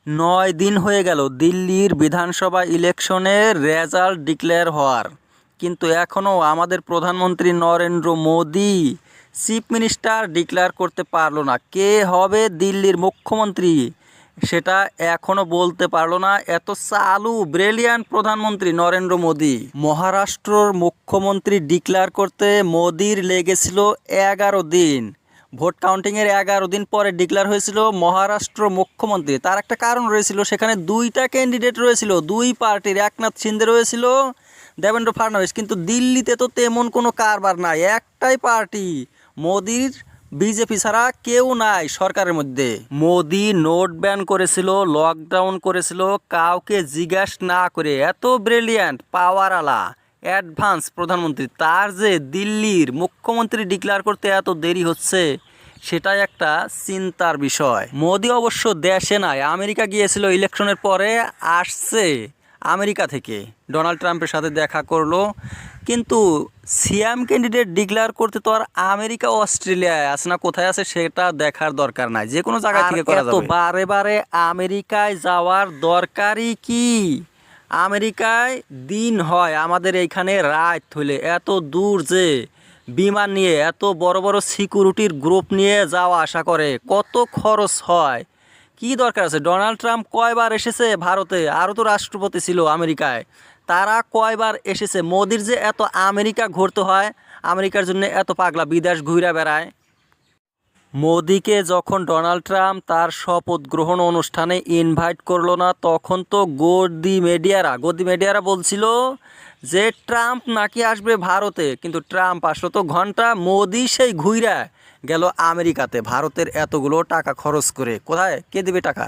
9 দিন হয়ে গেল দিল্লির বিধানসভা ইলেকশনের রেজাল্ট ডিক্লেয়ার হওয়ার, কিন্তু এখনও আমাদের প্রধানমন্ত্রী Narendra Modi chief minister declare করতে পারলো না। কে হবে দিল্লির মুখ্যমন্ত্রী সেটা এখনও বলতে পারলো না। এত চালু ব্রিলিয়ান্ট প্রধানমন্ত্রী নরেন্দ্র মোদি। মহারাষ্ট্রর মুখ্যমন্ত্রী ডিক্লেয়ার করতে মোদির লেগেছিল 11 দিন। ভোট কাউন্টিংয়ের 11 দিন পরে ডিক্লেয়ার হয়েছিল মহারাষ্ট্র মুখ্যমন্ত্রী। তার একটা কারণ রয়েছিল, সেখানে দুইটা ক্যান্ডিডেট রয়েছিল, দুই পার্টির, একনাথ শিন্দে রয়েছিল, দেবেন্দ্র ফাডনবিস। কিন্তু দিল্লিতে তো তেমন কোনো কারবার নাই, একটাই পার্টি, মোদির বিজেপি ছাড়া কেউ নাই সরকারের মধ্যে। মোদি নোট ব্যান করেছিল, লকডাউন করেছিল, কাউকে জিজ্ঞাসা না করে। এত ব্রিলিয়ান্ট পাওয়ারওয়ালা অ্যাডভান্স প্রধানমন্ত্রী, তার যে দিল্লির মুখ্যমন্ত্রী ডিক্লেয়ার করতে এত দেরি হচ্ছে, সেটাই একটা চিন্তার বিষয়। মোদি অবশ্য দেশে নাই, আমেরিকা গিয়েছিল ইলেকশনের পরে, আসছে আমেরিকা থেকে ডোনাল্ড ট্রাম্পের সাথে দেখা করলো। কিন্তু সিএম ক্যান্ডিডেট ডিক্লেয়ার করতে তো আর আমেরিকা অস্ট্রেলিয়ায় আছে না, কোথায় আছে সেটা দেখার দরকার নাই, যে কোনো জায়গা থেকে করা যাবে। বারে বারে আমেরিকায় যাওয়ার দরকারই কি? আমেরিকায় দিন হয়, আমাদের এইখানে রাত হইলে এত দূর যে বিমান নিয়ে এত বড় বড় সিকিউরিটির গ্রুপ নিয়ে যাওয়া আসা করে, কত খরচ হয়, কি দরকার আছে? ডোনাল্ড ট্রাম্প কয়বার এসেছে ভারতে, আরও তো রাষ্ট্রপতি ছিল আমেরিকায়, তারা কয়বার এসেছে? মোদির যে এত আমেরিকা ঘুরতে হয়, আমেরিকার জন্য এত পাগলা, বিদেশ ঘুরে বেড়ায়। মোদিকে যখন ডোনাল্ড ট্রাম্প তার শপথ গ্রহণ অনুষ্ঠানে ইনভাইট করলো না, তখন তো গদি মিডিয়ারা বলছিল যে ট্রাম্প নাকি আসবে ভারতে, কিন্তু ট্রাম্প আসলো তো ঘন্টা, মোদি সেই ঘুইরা গেল আমেরিকাতে। ভারতের এতগুলো টাকা খরচ করে কোথায়, কে দেবে টাকা?